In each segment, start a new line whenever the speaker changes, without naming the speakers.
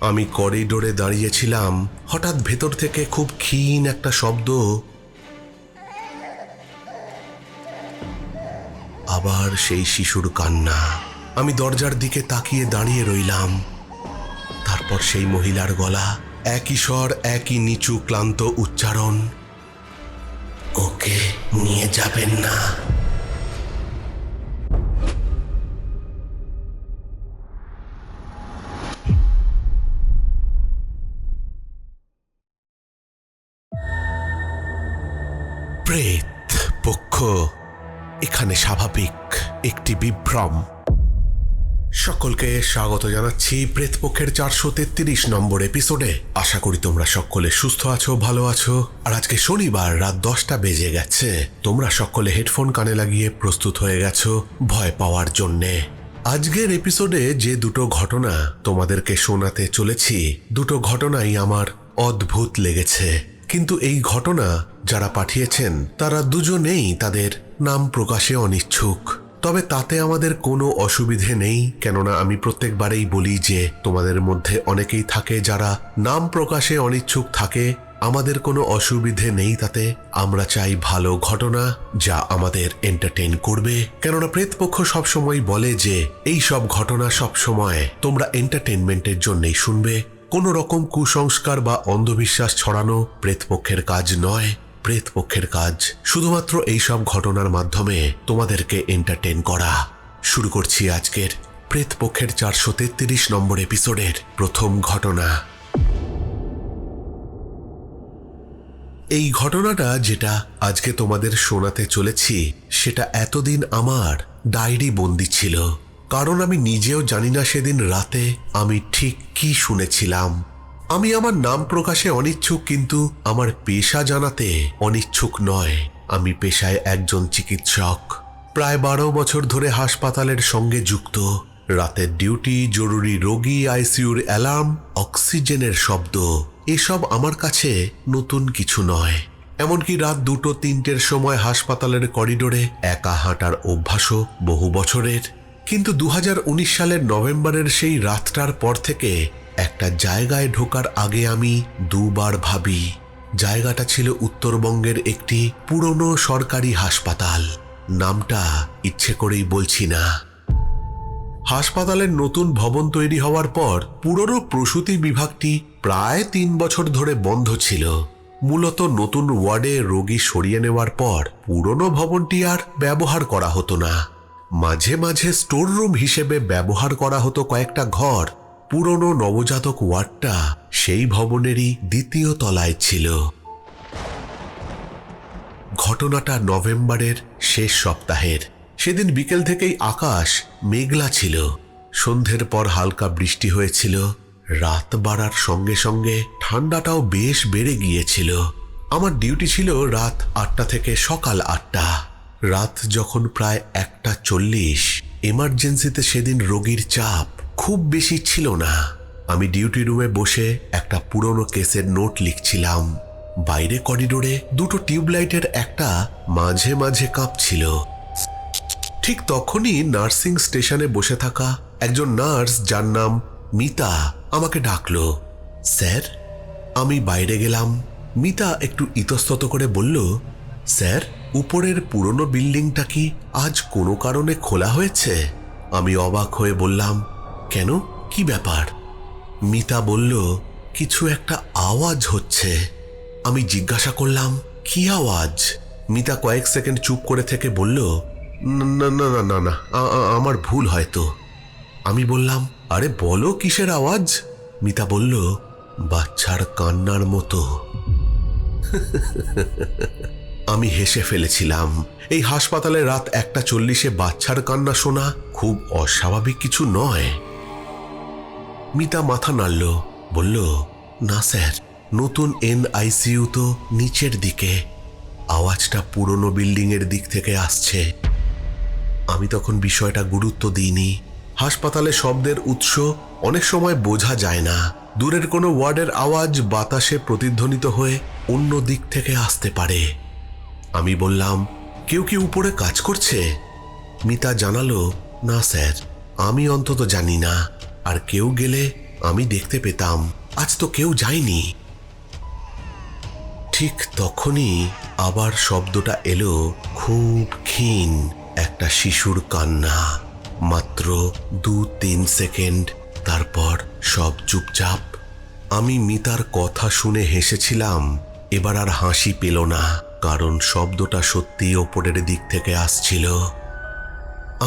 আমি করিডোরে দাঁড়িয়েছিলাম, হঠাৎ ভেতর থেকে খুব ক্ষীণ একটা শব্দ, আবার সেই শিশুর কান্না। আমি দরজার দিকে তাকিয়ে দাঁড়িয়ে রইলাম। তারপর সেই মহিলার গলা, একই স্বর, একই নিচু ক্লান্ত উচ্চারণ, ওকে নিয়ে যাবেন না। প্রেত পক্ষ এখানে স্বাভাবিক একটি বিভ্রম। সকলকে স্বাগত জানাচ্ছি প্রেতপক্ষের 433 নম্বর এপিসোডে। আশা করি তোমরা সকলে সুস্থ আছো, ভালো আছো। আর আজকে শনিবার রাত 10টা বেজে গেছে। তোমরা সকলে হেডফোন কানে লাগিয়ে প্রস্তুত হয়ে গেছো ভয় পাওয়ার জন্যে। আজকের এপিসোডে যে দুটো ঘটনা তোমাদেরকে শোনাতে চলেছি, দুটো ঘটনাই আমার অদ্ভুত লেগেছে। কিন্তু এই ঘটনা যারা পাঠিয়েছেন তারা দুজনেই তাদের নাম প্রকাশে অনিচ্ছুক। তবে তাতে আমাদের কোনো অসুবিধে নেই, কেননা আমি প্রত্যেকবারেই বলি যে তোমাদের মধ্যে অনেকেই থাকে যারা নাম প্রকাশে অনিচ্ছুক থাকে। আমাদের কোনো অসুবিধে নেই তাতে। আমরা চাই ভালো ঘটনা যা আমাদের এন্টারটেইন করবে, কেননা প্রেতপক্ষ সবসময় বলে যে এই সব ঘটনা সবসময় তোমরা এন্টারটেইনমেন্টের জন্যই শুনবে। কোনো রকম কুসংস্কার বা অন্ধবিশ্বাস ছড়ানো প্রেতপক্ষের কাজ নয়। প্রেতপক্ষের কাজ শুধুমাত্র এইসব ঘটনার মাধ্যমে তোমাদেরকে এন্টারটেইন করা। শুরু করছি আজকের প্রেতপক্ষের 433 নম্বর এপিসোডের প্রথম ঘটনা। এই ঘটনাটা যেটা আজকে তোমাদের শোনাতে চলেছি সেটা এতদিন আমার ডায়েরি বন্দি ছিল, কারণ আমি নিজেও জানি না সেদিন রাতে আমি ঠিক কি শুনেছিলাম। আমি আমার নাম প্রকাশে অনিচ্ছুক, কিন্তু আমার পেশা জানাতে অনিচ্ছুক নয়। আমি পেশায় একজন চিকিৎসক। প্রায় 12 বছর ধরে হাসপাতালের সঙ্গে যুক্ত। রাতের ডিউটি, জরুরি রোগী, আইসিইউর অ্যালার্ম, অক্সিজেনের শব্দ, এসব আমার কাছে নতুন কিছু নয়। এমনকি রাত 2-3টের সময় হাসপাতালের করিডোরে একা হাঁটার অভ্যাসও বহু বছরের। কিন্তু 2019 সালের নভেম্বরের সেই রাতটার পর থেকে একটা জায়গায় ঢোকার আগে আমি দুবার ভাবি। জায়গাটা ছিল উত্তরবঙ্গের একটি পুরনো সরকারি হাসপাতাল। নামটা ইচ্ছে করেই বলছি না। হাসপাতালের নতুন ভবন তৈরি হওয়ার পর পুরনো প্রসূতি বিভাগটি প্রায় 3 বছর ধরে বন্ধ ছিল। মূলত নতুন ওয়ার্ডে রোগী সরিয়ে নেওয়ার পর পুরনো ভবনটি আর ব্যবহার করা হতো না। মাঝে মাঝে স্টোর রুম হিসেবে ব্যবহার করা হতো কয়েকটা ঘর। পুরনো নবজাতক ওয়ার্ডটা সেই ভবনেরই 2য় তলায় ছিল। ঘটনাটা নভেম্বরের শেষ সপ্তাহের। সেদিন বিকেল থেকেই আকাশ মেঘলা ছিল। সন্ধ্যের পর হালকা বৃষ্টি হয়েছিল। রাত বাড়ার সঙ্গে সঙ্গে ঠান্ডাটাও বেশ বেড়ে গিয়েছিল। আমার ডিউটি ছিল রাত 8টা থেকে সকাল 8টা। রাত যখন প্রায় 1:40, এমার্জেন্সিতে সেদিন রোগীর চাপ খুব বেশি ছিল না। আমি ডিউটি রুমে বসে একটা পুরনো কেসের নোট লিখছিলাম। বাইরে করিডোরে দুটো টিউবলাইটের একটা মাঝে মাঝে কাঁপছিল। ঠিক তখনই নার্সিং স্টেশনে বসে থাকা একজন নার্স, যার নাম মিতা, আমাকে ডাকলো। স্যার। আমি বাইরে গেলাম। মিতা একটু ইতস্তত করে বলল, স্যার, উপরের পুরনো বিল্ডিংটা কি আজ কোনো কারণে খোলা হয়েছে? আমি অবাক হয়ে বললাম, কেন, কি ব্যাপার? মিতা বলল, কিছু একটা আওয়াজ হচ্ছে। আমি জিজ্ঞাসা করলাম, কি আওয়াজ? মিতা কয়েক সেকেন্ড চুপ করে থেকে বলল, না না না না না, আমার ভুল হয়তো। আমি বললাম, আরে বলো কিসের আওয়াজ? মিতা বলল, বাচ্চার কান্নার মতো। আমি হেসে ফেলেছিলাম। এই হাসপাতালে রাত 1:40 বাচ্চার কান্না শোনা খুব অস্বাভাবিক কিছু নয়। মিতা মাথা নাড়ল, বলল, না স্যার, নতুন এনআইসিইউ তো নিচের দিকে। আওয়াজটা পুরনো বিল্ডিংয়ের দিক থেকে আসছে। আমি তখন বিষয়টা গুরুত্ব দিইনি। হাসপাতালে শব্দের উৎস অনেক সময় বোঝা যায় না। দূরের কোনো ওয়ার্ডের আওয়াজ বাতাসে প্রতিধ্বনিত হয়ে অন্য দিক থেকে আসতে পারে। আমি বললাম, কেউ কি উপরে কাজ করছে? মিতা জানালো, না স্যার, আমি অন্তত জানি না, আর কেউ গেলে আমি দেখতে পেতাম। আজ তো কেউ যায়নি। ঠিক তখনই আবার শব্দটা এলো, খুব ক্ষীণ একটা শিশুর কান্না। মাত্র 2-3 সেকেন্ড, তারপর সব চুপচাপ। আমি মিতার কথা শুনে হেসেছিলাম। এবার আর হাসি পেল না, কারণ শব্দটা সত্যি ওপরের দিক থেকে আসছিল।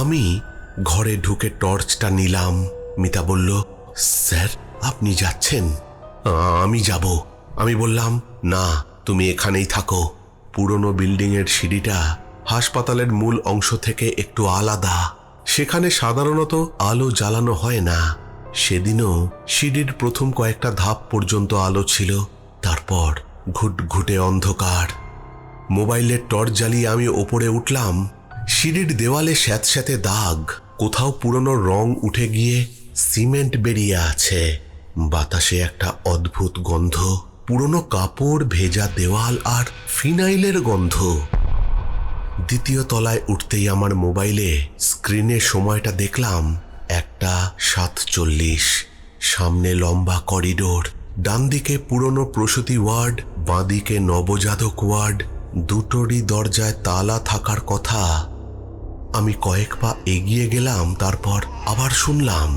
আমি ঘরে ঢুকে টর্চটা নিলাম। মিতা বলল, স্যার আপনি যাচ্ছেন? আমি যাব। আমি বললাম, না, তুমি এখানেই থাকো। পুরনো বিল্ডিংয়ের সিঁড়িটা হাসপাতালের মূল অংশ থেকে একটু আলাদা। সেখানে সাধারণত আলো জ্বালানো হয় না। সেদিনও সিঁড়ির প্রথম কয়েকটা ধাপ পর্যন্ত আলো ছিল, তারপর ঘুটঘুটে অন্ধকার। মোবাইলের টর্চ জ্বালিয়ে আমি ওপরে উঠলাম। সিঁড়ির দেওয়ালে স্যাঁতস্যাঁতে দাগ, কোথাও পুরনো রং উঠে গিয়ে সিমেন্ট বেরিয়ে আছে। বাতাসে একটা অদ্ভুত গন্ধ, পুরনো কাপড়, ভেজা দেওয়াল আর ফিনাইলের গন্ধ। দ্বিতীয় তলায় উঠতেই আমার মোবাইলে স্ক্রিনে সময়টা দেখলাম 1:47। সামনে লম্বা করিডোর, ডান দিকে পুরনো প্রসূতি ওয়ার্ড, বাঁদিকে নবজাতক ওয়ার্ড। দুটোরই দরজায় তালা থাকার কথা। আমি কয়েক পা এগিয়ে গেলাম, তারপর আবার শুনলাম,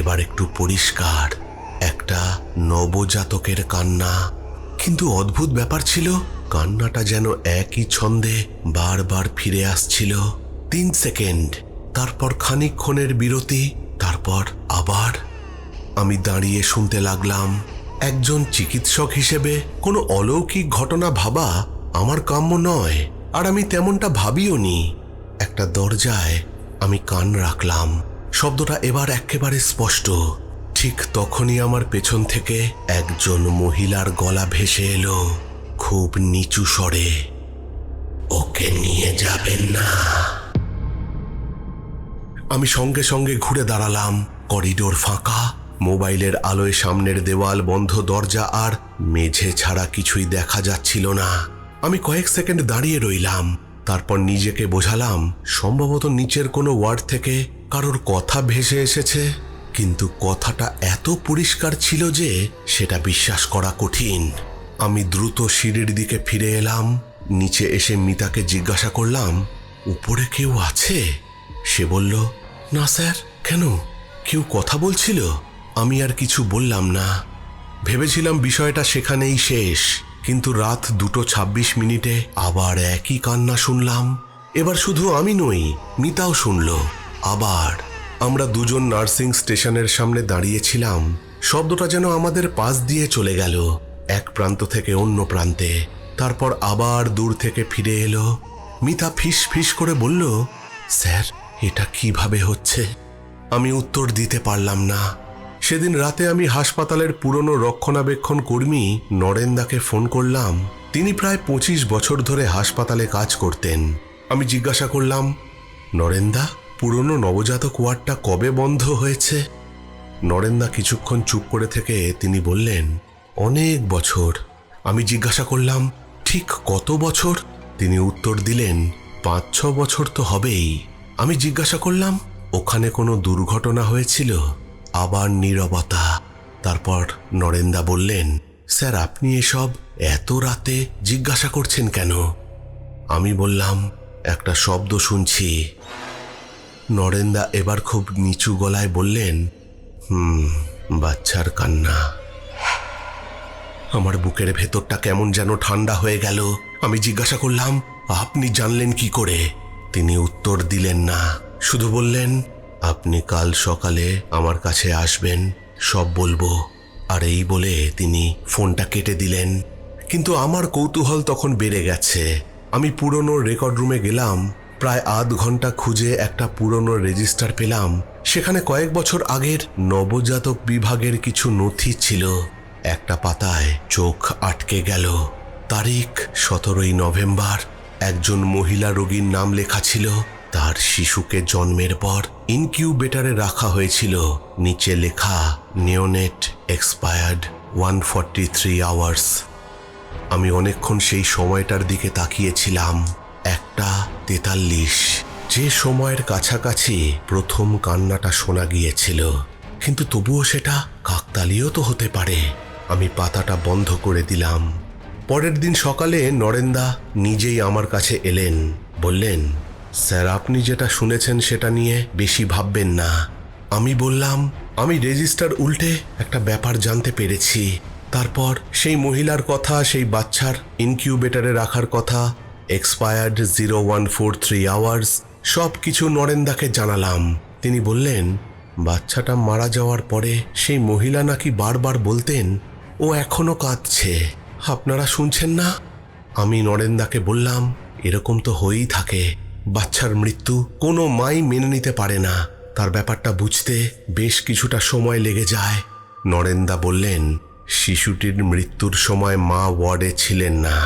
এবার একটু পরিষ্কার, একটা নবজাতকের কান্না। কিন্তু অদ্ভুত ব্যাপার ছিল, কান্নাটা যেন একই ছন্দে বারবার ফিরে আসছিল। 3 সেকেন্ড, তারপর খানিকক্ষণের বিরতি, তারপর আবার। আমি দাঁড়িয়ে শুনতে লাগলাম। একজন চিকিৎসক হিসেবে কোনো অলৌকিক ঘটনা ভাবা আমার কাম্য নয়, আর আমি তেমনটা ভাবিও নি। একটা দরজায় আমি কান রাখলাম। শব্দটা এবার একেবারে স্পষ্ট। ঠিক তখনই আমার পেছন থেকে একজন মহিলার গলা ভেসে এলো, খুব নিচু স্বরে, ওকে নিয়ে যাবেন না। আমি সঙ্গে সঙ্গে ঘুরে দাঁড়ালাম। করিডোর ফাঁকা, মোবাইলের আলোয় সামনের দেওয়াল, বন্ধ দরজা আর মেঝে ছাড়া কিছুই দেখা যাচ্ছিল না। আমি কয়েক সেকেন্ড দাঁড়িয়ে রইলাম, তারপর নিজেকে বোঝালাম সম্ভবত নিচের কোনো ওয়ার্ড থেকে কারোর কথা ভেসে এসেছে। কিন্তু কথাটা এত পরিষ্কার ছিল যে সেটা বিশ্বাস করা কঠিন। আমি দ্রুত সিঁড়ির দিকে ফিরে এলাম। নিচে এসে মিতাকে জিজ্ঞাসা করলাম, উপরে কেউ আছে? সে বলল, না স্যার। কেন, কেউ কথা বলছিল? আমি আর কিছু বললাম না। ভেবেছিলাম বিষয়টা সেখানেই শেষ, কিন্তু রাত 2:26 আবার একই কান্না শুনলাম। এবার শুধু আমি নই, মিতাও শুনল। আবার আমরা দুজন নার্সিং স্টেশনের সামনে দাঁড়িয়েছিলাম। শব্দটা যেন আমাদের পাশ দিয়ে চলে গেল, এক প্রান্ত থেকে অন্য প্রান্তে, তারপর আবার দূর থেকে ফিরে এলো। মিতা ফিস ফিস করে বলল, স্যার এটা কিভাবে হচ্ছে? আমি উত্তর দিতে পারলাম না। সেদিন রাতে আমি হাসপাতালের পুরনো রক্ষণাবেক্ষণ কর্মী নরেন্দাকে ফোন করলাম। তিনি প্রায় 25 বছর ধরে হাসপাতালে কাজ করতেন। আমি জিজ্ঞাসা করলাম, নরেন্দা, পুরনো নবজাতক ওয়ার্ডটা কবে বন্ধ হয়েছে? নরেন্দা কিছুক্ষণ চুপ করে থেকে তিনি বললেন, অনেক বছর। আমি জিজ্ঞাসা করলাম, ঠিক কত বছর? তিনি উত্তর দিলেন, 5-6 বছর তো হবেই। আমি জিজ্ঞাসা করলাম, ওখানে কোনো দুর্ঘটনা হয়েছিল? আবার নীরবতা। তারপর নরেন্দা বললেন, স্যার আপনি এসব এত রাতে জিজ্ঞাসা করছেন কেন? আমি বললাম, একটা শব্দ শুনছি। নরেন্দা এবার খুব নিচু গলায় বললেন, বাচ্চার কান্না। আমার বুকের ভেতরটা কেমন যেন ঠান্ডা হয়ে গেল। আমি জিজ্ঞাসা করলাম, আপনি জানলেন কি করে? তিনি উত্তর দিলেন না, শুধু বললেন, আপনি কাল সকালে আমার কাছে আসবেন, সব বলবো। আর এই বলে তিনি ফোনটা কেটে দিলেন। কিন্তু আমার কৌতূহল তখন বেড়ে গেছে। আমি পুরনো রেকর্ড রুমে গেলাম। প্রায় আধ ঘন্টা খুঁজে একটা পুরনো রেজিস্টার পেলাম। সেখানে কয়েক বছর আগের নবজাতক বিভাগের কিছু নথি ছিল। একটা পাতায় চোখ আটকে গেল। তারিখ 17 নভেম্বর। একজন মহিলা রোগীর নাম লেখা ছিল। তার শিশুকে জন্মের পর ইনকিউবেটরে রাখা হয়েছিল। নিচে লেখা, নিওনেট এক্সপায়ার্ড 143 আওয়ার্স। আমি অনেকক্ষণ সেই সময়টার দিকে তাকিয়েছিলাম। 1:43, যে সময়ের কাছাকাছি প্রথম কান্নাটা শোনা গিয়েছিল। কিন্তু তবুও সেটা কাকতালীয় তো হতে পারে। আমি পাতাটা বন্ধ করে দিলাম। পরের দিন সকালে নরেন্দা নিজেই আমার কাছে এলেন। বললেন, স্যার, আপনি যেটা শুনেছেন সেটা নিয়ে বেশি ভাববেন না। আমি বললাম, আমি রেজিস্টার উল্টে একটা ব্যাপার জানতে পেরেছি। তারপর সেই মহিলার কথা, সেই বাচ্চার ইনকিউবেটরে রাখার কথা, এক্সপায়ার্ড 0143 আওয়ার্স, সব কিছু নরেন্দাকে জানালাম। তিনি বললেন, বাচ্চাটা মারা যাওয়ার পরে সেই মহিলা নাকি বারবার বলতেন, ও এখনো কাঁদছে। আপনারা শুনছেন না? আমি নরেন্দাকে বললাম, এরকম তো হয়েই থাকে। বাচ্চার মৃত্যু কোনো মাই মেনে নিতে পারে না। তার ব্যাপারটা বুঝতে বেশ কিছুটা সময় লেগে যায়। নরেন্দা বললেন, শিশুটির মৃত্যুর সময় মা ওয়ার্ডে ছিলেন না,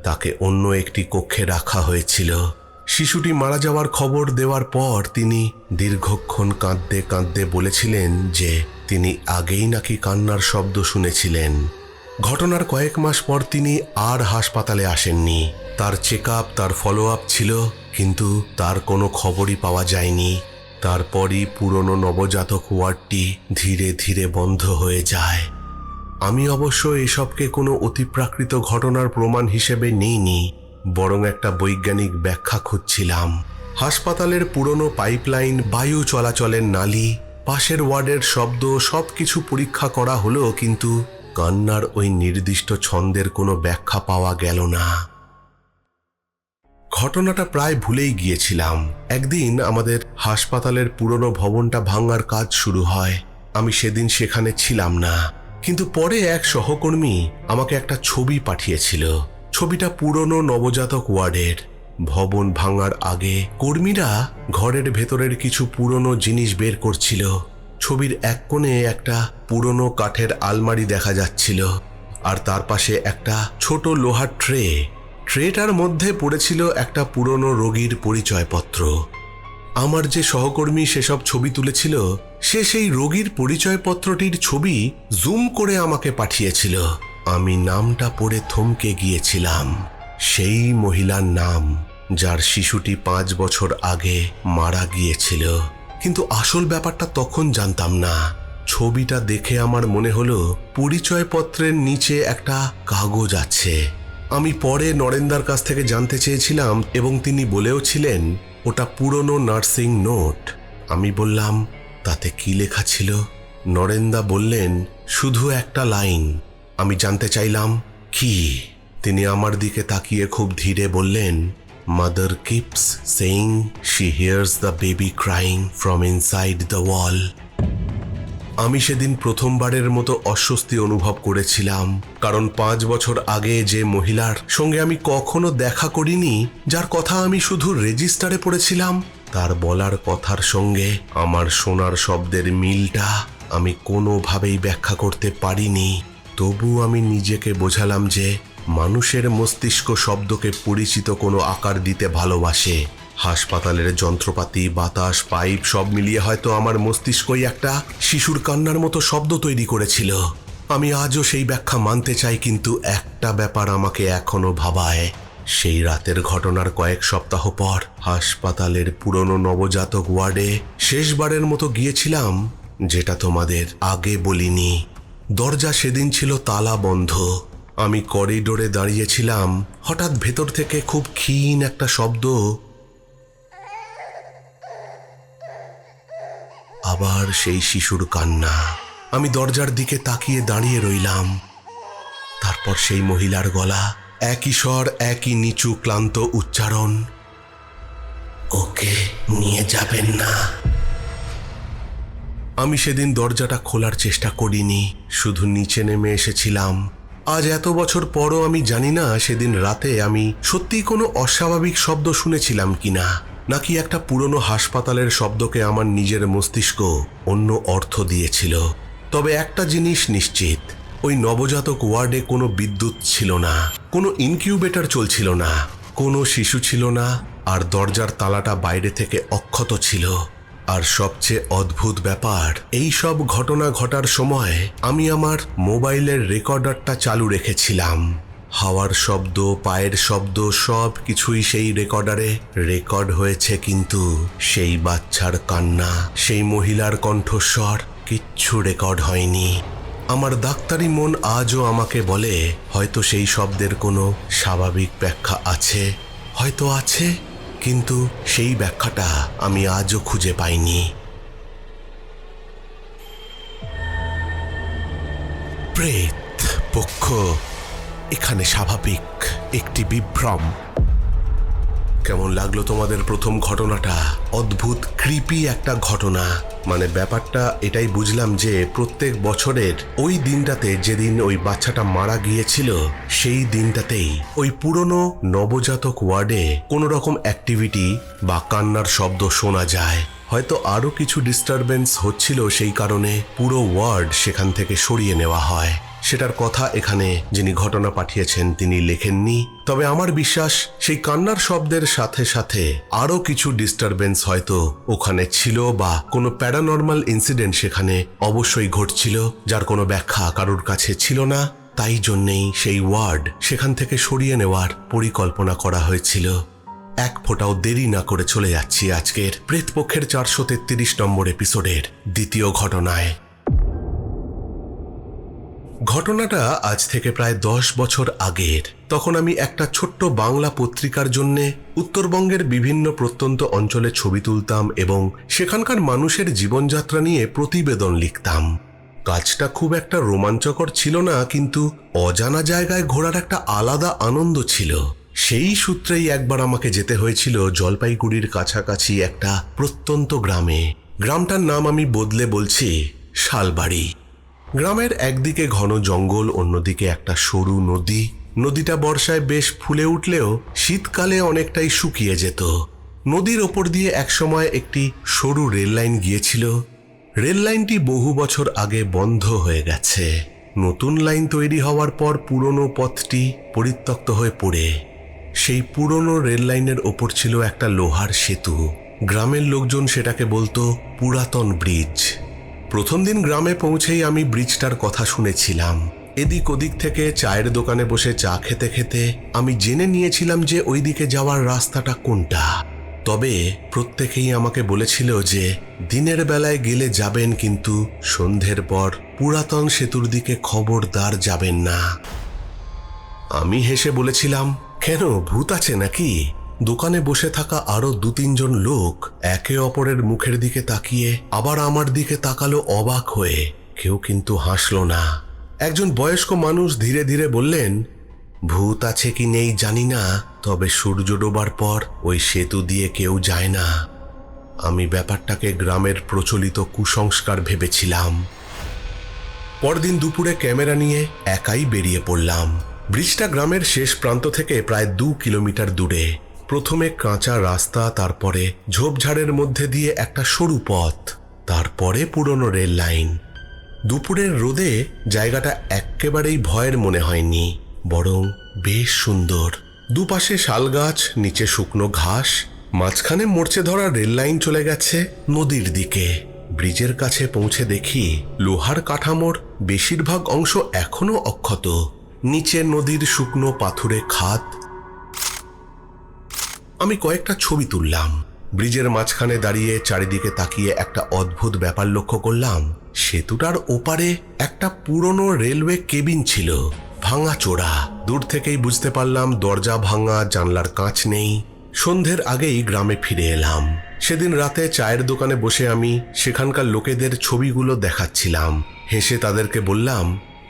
তাকে অন্য একটি কক্ষে রাখা হয়েছিল। শিশুটি মারা যাওয়ার খবর দেওয়ার পর তিনি দীর্ঘক্ষণ কাঁদতে কাঁদতে বলেছিলেন যে তিনি আগেই নাকি কান্নার শব্দ শুনেছিলেন। ঘটনার কয়েক মাস পর তিনি আর হাসপাতালে আসেননি। তার চেকআপ, তার ফলো আপ ছিল, কিন্তু তার কোনো খবরই পাওয়া যায়নি। তারপরই পুরনো নবজাতক ওয়ার্ডটি ধীরে ধীরে বন্ধ হয়ে যায়। আমি অবশ্য এসবকে কোনো অতিপ্রাকৃত ঘটনার প্রমাণ হিসেবে নিইনি, বরং একটা বৈজ্ঞানিক ব্যাখ্যা খুঁজছিলাম। হাসপাতালের পুরনো পাইপলাইন, বায়ু চলাচলের নালী, পাশের ওয়ার্ডের শব্দ সবকিছু পরীক্ষা করা হলো, কিন্তু কান্নার ওই নির্দিষ্ট ছন্দের কোনো ব্যাখ্যা পাওয়া গেল না। ঘটনাটা প্রায় ভুলেই গিয়েছিলাম। একদিন আমাদের হাসপাতালের পুরনো ভবনটা ভাঙার কাজ শুরু হয়। আমি সেদিন সেখানে ছিলাম না, কিন্তু পরে এক সহকর্মী আমাকে একটা ছবি পাঠিয়েছিল। ছবিটা পুরনো নবজাতক ওয়ার্ডের। ভবন ভাঙার আগে কর্মীরা ঘরের ভেতরের কিছু পুরনো জিনিস বের করছিল। ছবির এক কোণে একটা পুরনো কাঠের আলমারি দেখা যাচ্ছিল, আর তার পাশে একটা ছোট লোহার ট্রেটার মধ্যে পড়েছিল একটা পুরনো রোগীর পরিচয়পত্র। আমার যে সহকর্মী সেসব ছবি তুলেছিল, সে সেই রোগীর পরিচয়পত্রটির ছবি জুম করে আমাকে পাঠিয়েছিল। আমি নামটা পড়ে থমকে গিয়েছিলাম। সেই মহিলার নাম, যার শিশুটি 5 বছর আগে মারা গিয়েছিল। কিন্তু আসল ব্যাপারটা তখন জানতাম না। ছবিটা দেখে আমার মনে হলো পরিচয়পত্রের নিচে একটা কাগজ আছে। আমি পরে নরেন্দার কাছ থেকে জানতে চেয়েছিলাম, এবং তিনি বলেও ছিলেন ওটা পুরনো নার্সিং নোট। আমি বললাম, তাতে কি লেখা ছিল? নরেন্দা বললেন, শুধু একটা লাইন। আমি জানতে চাইলাম, কি? তিনি আমার দিকে তাকিয়ে খুব ধীরে বললেন, mother keeps saying she hears the baby crying from inside the wall. আমি সেদিন প্রথমবারের মতো অস্বস্তি অনুভব করেছিলাম, কারণ 5 বছর আগে যে মহিলার সঙ্গে আমি কখনো দেখা করিনি, যার কথা আমি শুধু রেজিস্টারে পড়েছিলাম, তার বলার কথার সঙ্গে আমার শোনার শব্দের মিলটা আমি কোনোভাবেই ব্যাখ্যা করতে পারিনি। তবু আমি নিজেকে বোঝালাম যে মানুষের মস্তিষ্ক শব্দকে পরিচিত কোনো আকার দিতে ভালোবাসে। হাসপাতালের যন্ত্রপাতি, বাতাস, পাইপ সব মিলিয়ে হয়তো আমার মস্তিষ্কই একটা শিশুর কান্নার মতো শব্দ তৈরি করেছিল। আমি আজও সেই ব্যাখ্যা মানতে চাই, কিন্তু একটা ব্যাপার আমাকে এখনো ভাবায়। সেই রাতের ঘটনার কয়েক সপ্তাহ পর হাসপাতালের পুরনো নবজাতক ওয়ার্ডে শেষবারের মতো গিয়েছিলাম, যেটা তোমাদের আগে বলিনি। দরজা সেদিন ছিল তালা বন্ধ। আমি করিডোরে দাঁড়িয়েছিলাম। হঠাৎ ভেতর থেকে খুব ক্ষীণ একটা শব্দ, আবার সেই শিশুর কান্না। আমি দরজার দিকে তাকিয়ে দাঁড়িয়ে রইলাম। তারপর সেই মহিলার গলা, একই স্বর, একই নিচু ক্লান্ত উচ্চারণ, ওকে নিয়ে যাবেন না। আমি সেদিন দরজাটা খোলার চেষ্টা করিনি, শুধু নিচে নেমে এসেছিলাম। আজ এত বছর পরও আমি জানি না সেদিন রাতে আমি সত্যিই কোনো অস্বাভাবিক শব্দ শুনেছিলাম কিনা, নাকি একটা পুরনো হাসপাতালের শব্দকে আমার নিজের মস্তিষ্ক অন্য অর্থ দিয়েছিল। তবে একটা জিনিস নিশ্চিত, ওই নবজাতক ওয়ার্ডে কোনো বিদ্যুৎ ছিল না, কোনো ইনকিউবেটর চলছিল না, কোনো শিশু ছিল না, আর দরজার তালাটা বাইরে থেকে অক্ষত ছিল। আর সবচেয়ে অদ্ভুত ব্যাপার, এই সব ঘটনা ঘটার সময় আমি আমার মোবাইলের রেকর্ডারটা চালু রেখেছিলাম। হাওয়ার শব্দ, পায়ের শব্দ সব কিছুই সেই রেকর্ডারে রেকর্ড হয়েছে, কিন্তু সেই বাচ্চার কান্না, সেই মহিলার কণ্ঠস্বর কিচ্ছু রেকর্ড হয়নি। আমার ডাক্তারি মন আজও আমাকে বলে হয়তো সেই শব্দের কোনো স্বাভাবিক ব্যাখ্যা আছে, হয়তো আছে, কিন্তু সেই ব্যাখ্যাটা আমি আজও খুঁজে পাইনি। প্রেত পক্ষ এখানে স্বাভাবিক একটি বিভ্রম। কেমন লাগলো তোমাদের প্রথম ঘটনাটা? অদ্ভুত ক্রিপি একটা ঘটনা। মানে ব্যাপারটা এটাই বুঝলাম যে প্রত্যেক বছরের ওই দিনটাতে, যেদিন ওই বাচ্চাটা মারা গিয়েছিল, সেই দিনটাতেই ওই পুরনো নবজাতক ওয়ার্ডে কোনো রকম অ্যাক্টিভিটি বা কান্নার শব্দ শোনা যায়। হয়তো আরও কিছু ডিস্টারবেন্স হচ্ছিল, সেই কারণে পুরো ওয়ার্ড সেখান থেকে সরিয়ে নেওয়া হয়। সেটার কথা এখানে যিনি ঘটনা পাঠিয়েছেন তিনি লেখেননি, তবে আমার বিশ্বাস সেই কান্নার শব্দের সাথে সাথে আরও কিছু ডিস্টারবেন্স হয়তো ওখানে ছিল, বা কোনো প্যারানর্মাল ইনসিডেন্ট সেখানে অবশ্যই ঘটছিল, যার কোনো ব্যাখ্যা কারোর কাছে ছিল না। তাই জন্যেই সেই ওয়ার্ড সেখান থেকে সরিয়ে নেওয়ার পরিকল্পনা করা হয়েছিল। এক ফোঁটাও দেরি না করে চলে যাচ্ছি আজকের প্রেতপক্ষের 433 নম্বর এপিসোডের দ্বিতীয় ঘটনায়। ঘটনাটা আজ থেকে প্রায় 10 বছর আগের। তখন আমি একটা ছোট্ট বাংলা পত্রিকার জন্যে উত্তরবঙ্গের বিভিন্ন প্রত্যন্ত অঞ্চলে ছবি তুলতাম এবং সেখানকার মানুষের জীবনযাত্রা নিয়ে প্রতিবেদন লিখতাম। কাজটা খুব একটা রোমাঞ্চকর ছিল না, কিন্তু অজানা জায়গায় ঘোরার একটা আলাদা আনন্দ ছিল। সেই সূত্রেই একবার আমাকে যেতে হয়েছিল জলপাইগুড়ির কাছাকাছি একটা প্রত্যন্ত গ্রামে। গ্রামটার নাম আমি বদলে বলছি শালবাড়ি। গ্রামের একদিকে ঘন জঙ্গল, অন্যদিকে একটা সরু নদী। নদীটা বর্ষায় বেশ ফুলে উঠলেও শীতকালে অনেকটাই শুকিয়ে যেত। নদীর ওপর দিয়ে একসময় একটি সরু রেল লাইন গিয়েছিল। রেল লাইনটি বহু বছর আগে বন্ধ হয়ে গেছে। নতুন লাইন তৈরি হওয়ার পর পুরনো পথটি পরিত্যক্ত হয়ে পড়ে। সেই পুরনো রেল লাইনের ওপর ছিল একটা লোহার সেতু। গ্রামের লোকজন সেটাকে বলতো পুরাতন ব্রিজ। প্রথম দিন গ্রামে পৌঁছেই আমি ব্রিজটার কথা শুনেছিলাম। এদিক ওদিক থেকে চায়ের দোকানে বসে চা খেতে খেতে আমি জেনে নিয়েছিলাম যে ওই দিকে যাওয়ার রাস্তাটা কোনটা। তবে প্রত্যেকেই আমাকে বলেছিল যে দিনের বেলায় গেলে যাবেন, কিন্তু সন্ধ্যের পর পুরাতন সেতুর দিকে খবরদার যাবেন না। আমি হেসে বলেছিলাম, কেন, ভূত আছে নাকি? দোকানে বসে থাকা আরো 2-3 জন লোক একে অপরের মুখের দিকে তাকিয়ে আবার আমার দিকে তাকালো অবাক হয়ে। কেউ কিন্তু হাসলো না। একজন বয়স্ক মানুষ ধীরে ধীরে বললেন, ভূত আছে কি নেই জানি না, তবে সূর্য ডোবার পর ওই সেতু দিয়ে কেউ যায় না। আমি ব্যাপারটাকে গ্রামের প্রচলিত কুসংস্কার ভেবেছিলাম। পরদিন দুপুরে ক্যামেরা নিয়ে একাই বেরিয়ে পড়লাম। ব্রিজটা গ্রামের শেষ প্রান্ত থেকে প্রায় 2 কিলোমিটার দূরে। প্রথমে কাঁচা রাস্তা, তারপরে ঝোপঝাড়ের মধ্যে দিয়ে একটা সরু পথ, তারপরে পুরনো রেল লাইন। দুপুরের রোদে জায়গাটা একেবারেই ভয়ের মনে হয়নি, বরং বেশ সুন্দর। দুপাশে শাল গাছ, নিচে শুকনো ঘাস, মাঝখানে মরচে ধরা রেল লাইন চলে গেছে নদীর দিকে। ব্রিজের কাছে পৌঁছে দেখি লোহার কাঠামোর বেশিরভাগ অংশ এখনো অক্ষত। নিচে নদীর শুকনো পাথুরে খাদ। আমি কয়েকটা ছবি তুললাম। ব্রিজের মাঝখানে দাঁড়িয়ে চারিদিকে তাকিয়ে একটা অদ্ভুত ব্যাপার লক্ষ্য করলাম। সেতুটার ওপারে একটা পুরনো রেলওয়ে কেবিন ছিল, ভাঙাচোরা। দূর থেকেই বুঝতে পারলাম দরজা ভাঙা, জানলার কাঁচ নেই। সন্ধ্যের আগেই গ্রামে ফিরে এলাম। সেদিন রাতে চায়ের দোকানে বসে আমি সেখানকার লোকেদের ছবিগুলো দেখাচ্ছিলাম। হেসে তাদেরকে বললাম,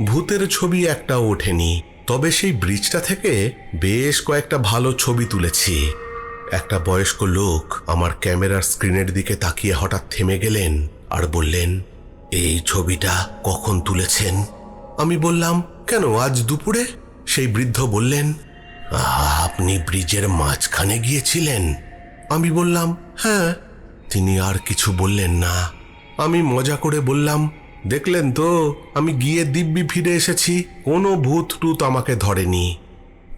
ভূতের ছবি একটাও ওঠেনি, তবে সেই ব্রিজটা থেকে বেশ কয়েকটা ভালো ছবি তুলেছি। একটা বয়স্ক লোক আমার ক্যামেরার স্ক্রিনের দিকে তাকিয়ে হঠাৎ থেমে গেলেন আর বললেন, এই ছবিটা কখন তুলেছেন? আমি বললাম, কেন, আজ দুপুরে? সেই বৃদ্ধ বললেন, আপনি ব্রিজের মাঝখানে গিয়েছিলেন? আমি বললাম, হ্যাঁ। তিনি আর কিছু বললেন না। আমি মজা করে বললাম, দেখলেন তো, আমি গিয়ে দিব্যি ফিরে এসেছি, কোনো ভূত টুত আমাকে ধরেনি।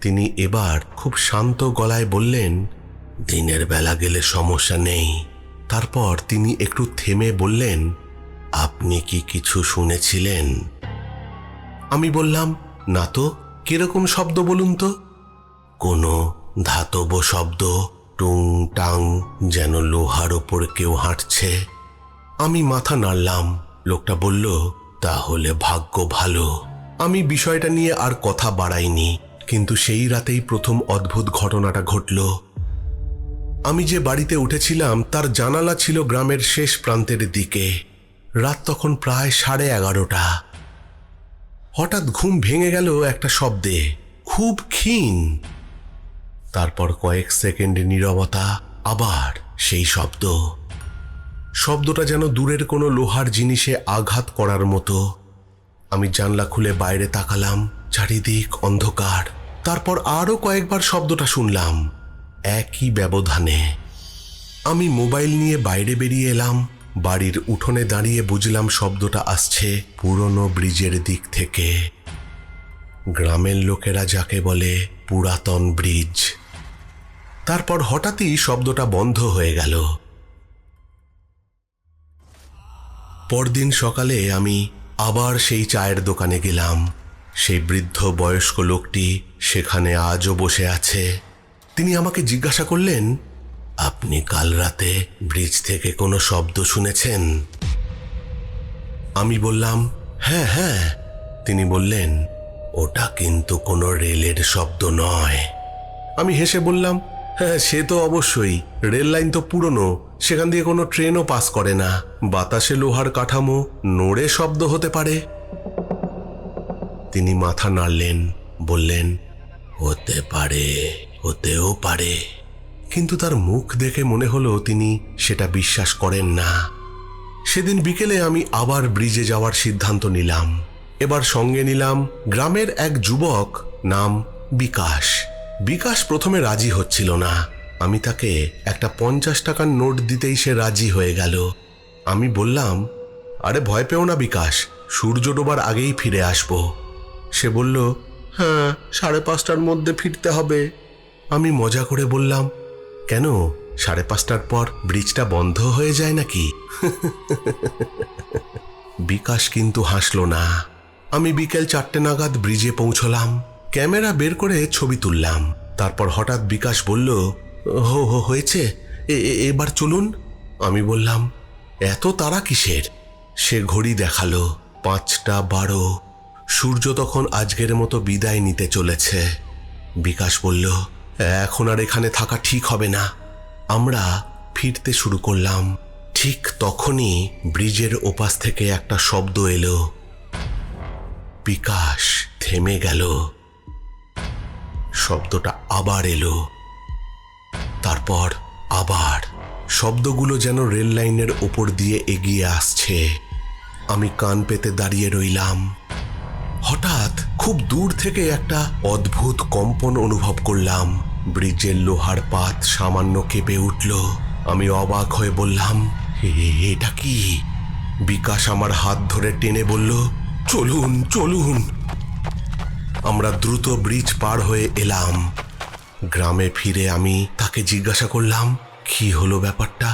তিনি এবার খুব শান্ত গলায় বললেন, দিনের বেলা গেলে সমস্যা নেই। তারপর তিনি একটু থেমে বললেন, আপনি কি কিছু শুনেছিলেন? আমি বললাম, না তো। কিরকম শব্দ বলুন তো? কোনো ধাতব শব্দ, টুং টাং, যেন লোহার ওপর কেউ হাঁটছে। আমি মাথা নাড়লাম। লোকটা বলল, তাহলে ভাগ্য ভালো। আমি বিষয়টা নিয়ে আর কথা বাড়াইনি, কিন্তু সেই রাতেই প্রথম অদ্ভুত ঘটনাটা ঘটল। আমি যে বাড়িতে উঠেছিলাম তার জানালা ছিল গ্রামের শেষ প্রান্তের দিকে। রাত তখন প্রায় 11:30। হঠাৎ ঘুম ভেঙে গেল একটা শব্দে, খুব ক্ষীণ। তারপর কয়েক সেকেন্ড নীরবতা, আবার সেই শব্দটা যেন দূরের কোনো লোহার জিনিসে আঘাত করার মতো। আমি জানলা খুলে বাইরে তাকালাম, চারিদিক অন্ধকার। তারপর আরো কয়েকবার শব্দটা শুনলাম, একই ব্যবধানে। আমি মোবাইল নিয়ে বাইরে বেরিয়ে এলাম। বাড়ির উঠোনে দাঁড়িয়ে বুঝলাম শব্দটা আসছে পুরনো ব্রিজের দিক থেকে। গ্রামের লোকেরা যাকে বলে পুরাতন ব্রিজ। তারপর হঠাৎই শব্দটা বন্ধ হয়ে গেল। পরদিন সকালে আমি আবার সেই চায়ের দোকানে গেলাম। সেই বৃদ্ধ বয়স্ক লোকটি সেখানে আজও বসে আছে। তিনি আমাকে জিজ্ঞাসা করলেন, আপনি কাল রাতে ব্রিজ থেকে কোনো শব্দ শুনেছেন? আমি বললাম, হ্যাঁ হ্যাঁ। তিনি বললেন, ওটা কিন্তু কোনো রেলের শব্দ নয়। আমি হেসে বললাম, হ্যাঁ সে তো অবশ্যই, রেল লাইন তো পুরনো, সেখান দিয়ে কোনো ট্রেনও পাস করে না। বাতাসে লোহার কাঠামো নড়ে শব্দ হতে পারে। তিনি মাথা নাড়লেন, বললেন, হতে পারে, হতেও পারে। কিন্তু তার মুখ দেখে মনে হলো তিনি সেটা বিশ্বাস করেন না। সেদিন বিকেলে আমি আবার ব্রিজে যাওয়ার সিদ্ধান্ত নিলাম। এবার সঙ্গে নিলাম গ্রামের এক যুবক, নাম বিকাশ। বিকাশ প্রথমে রাজি হচ্ছিল না। আমি তাকে একটা 50 টাকার নোট দিতেই সে রাজি হয়ে গেল। আমি বললাম, আরে ভয় পেও না বিকাশ, সূর্য ডোবার আগেই ফিরে আসব। সে বলল, হ্যাঁ 5:30টার মধ্যে ফিরতে হবে। আমি মজা করে বললাম, কেন 5:30টার পর ব্রিজটা বন্ধ হয়ে যায় নাকি? বিকাশ কিন্তু হাসল না। আমি বিকেল 4টে নাগাদ ব্রিজে পৌঁছলাম। ক্যামেরা বের করে ছবি তুললাম। তারপর হঠাৎ বিকাশ বলল, হয়েছে, এবার চলুন। আমি বললাম, এত তাড়া কিসের? সে ঘড়ি দেখালো 5:12। সূর্য তখন আজকের মতো বিদায় নিতে চলেছে। বিকাশ বলল, এখন আর এখানে থাকা ঠিক হবে না। আমরা ফিরতে শুরু করলাম। ঠিক তখনই ব্রিজের ওপাশ থেকে একটা শব্দ এলো। বিকাশ থেমে গেল। শব্দটা আবার এলো, তারপর আবার। শব্দগুলো যেন রেল লাইনের ওপর দিয়ে এগিয়ে আসছে। আমি কান পেতে দাঁড়িয়ে রইলাম। হঠাৎ খুব দূর থেকে একটা অদ্ভুত কম্পন অনুভব করলাম। ব্রিজের লোহার পাত সামান্য কেঁপে উঠল। আমি অবাক হয়ে বললাম, এটা কি? বিকাশ আমার হাত ধরে টেনে বলল, চলুন চলুন। আমরা দ্রুত ব্রিজ পার হয়ে এলাম। গ্রামে ফিরে আমি তাকে জিজ্ঞাসা করলাম, কি হলো ব্যাপারটা?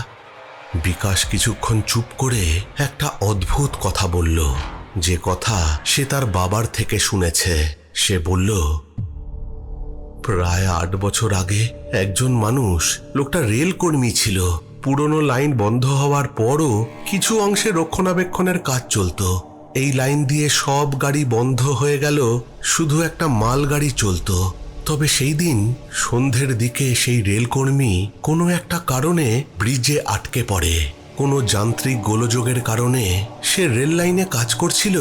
বিকাশ কিছুক্ষণ চুপ করে একটা অদ্ভুত কথা বলল, যে কথা সে তার বাবার থেকে শুনেছে। সে বলল, প্রায় 8 বছর আগে একজন মানুষ, লোকটা রেল কর্মী ছিল। পুরনো লাইন বন্ধ হওয়ার পরও কিছু অংশে রক্ষণাবেক্ষণের কাজ চলতো। এই লাইন দিয়ে সব গাড়ি বন্ধ হয়ে গেল, শুধু একটা মালগাড়ি চলতো। তবে সেই দিন সন্ধ্যের দিকে সেই রেলকর্মী কোনো একটা কারণে ব্রিজে আটকে পড়ে। কোনো যান্ত্রিক গোলযোগের কারণে সে রেল লাইনে কাজ করছিল।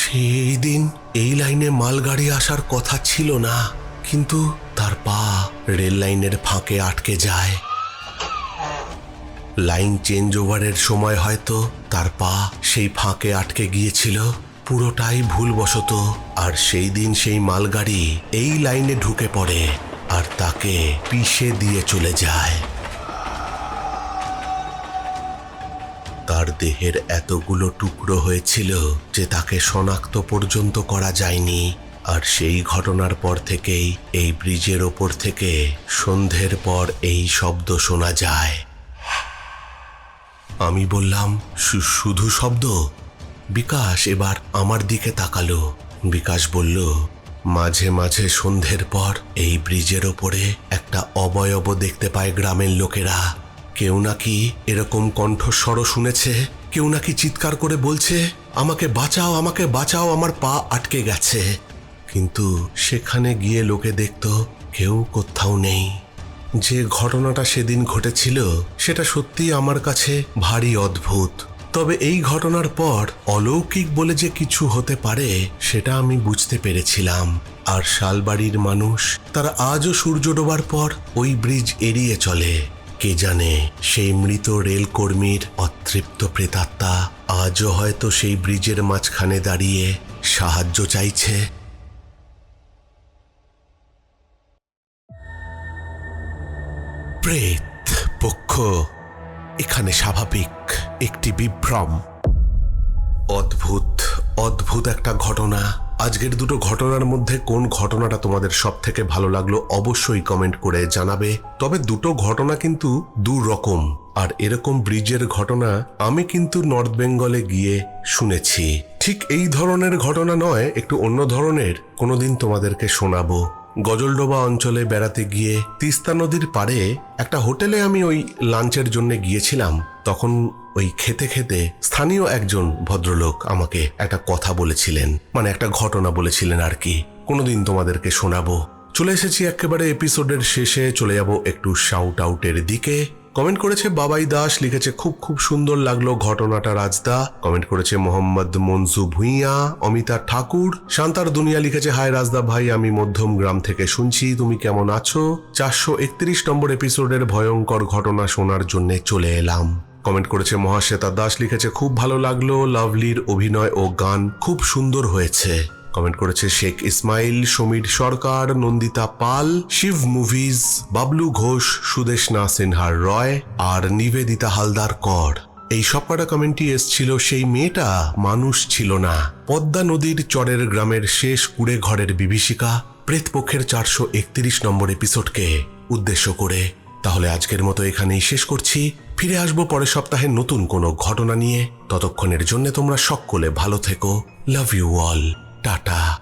সেই দিন এই লাইনে মালগাড়ি আসার কথা ছিল না, কিন্তু তার পা রেল লাইনের ফাঁকে আটকে যায়। লাইন চেঞ্জ ওভারের সময় হয়তো তার পা সেই ফাঁকে আটকে গিয়েছিল। পুরোটাই ভুলবশত। আর সেই দিন সেই মালগাড়ি এই লাইনে ঢুকে পড়ে আর তাকে পিষে দিয়ে চলে যায়। তার দেহের এতগুলো টুকরো হয়েছিল যে তাকে শনাক্ত পর্যন্ত করা যায়নি। আর সেই ঘটনার পর থেকেই এই ব্রিজের ওপর থেকে সন্ধ্যের পর এই শব্দ শোনা যায়। আমি বললাম, শুধু শব্দ? বিকাশ এবার আমার দিকে তাকালো। বিকাশ বলল, মাঝে মাঝে সন্ধ্যের পর এই ব্রিজের ওপরে একটা অবয়ব দেখতে পায় গ্রামের লোকেরা। কেউ নাকি এরকম কণ্ঠস্বরও শুনেছে, কেউ নাকি চিৎকার করে বলছে, আমাকে বাঁচাও, আমাকে বাঁচাও, আমার পা আটকে গেছে। কিন্তু সেখানে গিয়ে লোকে দেখতো কেউ কোথাও নেই। যে ঘটনাটা সেদিন ঘটেছিল সেটা সত্যি আমার কাছে ভারী অদ্ভুত। তবে এই ঘটনার পর অলৌকিক বলে যে কিছু হতে পারে সেটা আমি বুঝতে পেরেছিলাম। আর শালবাড়ির মানুষ তারা আজও সূর্য ডোবার পর ওই ব্রিজ এড়িয়ে চলে। কে জানে সেই মৃত রেলকর্মীর অতৃপ্ত প্রেতাত্মা আজও হয়তো সেই ব্রিজের মাঝখানে দাঁড়িয়ে সাহায্য চাইছে। প্রেত পক্ষ এখানে স্বাভাবিক একটি বিভ্রম। অদ্ভুত অদ্ভুত একটা ঘটনা। আজকের দুটো ঘটনার মধ্যে কোন ঘটনাটা তোমাদের সব থেকে ভালো লাগলো অবশ্যই কমেন্ট করে জানাবে। তবে দুটো ঘটনা কিন্তু দু রকম। আর এরকম ব্রিজের ঘটনা আমি কিন্তু নর্থ বেঙ্গলে গিয়ে শুনেছি। ঠিক এই ধরনের ঘটনা নয়, একটু অন্য ধরনের কোনোদিন তোমাদেরকে শোনাবো। গজলডোবা অঞ্চলে বেড়াতে গিয়ে তিস্তা নদীর পাড়ে একটা হোটেলে আমি ওই লাঞ্চের জন্য গিয়েছিলাম। তখন ওই খেতে খেতে স্থানীয় একজন ভদ্রলোক আমাকে একটা কথা বলেছিলেন, মানে একটা ঘটনা বলেছিলেন আর কি। কোনোদিন তোমাদেরকে শোনাবো। চলে এসেছি একেবারে এপিসোডের শেষে, চলে যাব একটু শাউট আউটের দিকে। কমেন্ট করেছে বাবাই দাস, লিখেছে খুব খুব সুন্দর লাগলো ঘটনাটা রাজদা। কমেন্ট করেছে মোহাম্মদ মনজু ভুইয়া, অমিতা ঠাকুর। শান্তার দুনিয়া লিখেছে হাই রাজদা ভাই, আমি মধ্যম গ্রাম থেকে শুনছি, তুমি কেমন আছো? 431 নম্বর এপিসোডের ভয়ঙ্কর ঘটনা শোনার জন্য চলে এলাম। কমেন্ট করেছে মহাশ্বেতা দাস, লিখেছে খুব ভালো লাগলো, লাভলির অভিনয় ও গান খুব সুন্দর হয়েছে। কমেন্ট করেছে শেখ ইসমাইল, সমীর সরকার, নন্দিতা পাল, শিব মুভিজ, বাবলু ঘোষ, সুদেশনা সিনহার রয় আর নিবেদিতা হালদার কর। এই সবকটা কমেন্টই এসছিল সেই মেয়েটা মানুষ ছিল না। পদ্মা নদীর চরের গ্রামের শেষ কুড়ে ঘরের বিভীষিকা প্রেতপক্ষের 431 নম্বর এপিসোডকে উদ্দেশ্য করে। তাহলে আজকের মতো এখানেই শেষ করছি। ফিরে আসবো পরের সপ্তাহে নতুন কোনো ঘটনা নিয়ে। ততক্ষণের জন্য তোমরা সকলে ভালো থেকো। Love you all. টাটা।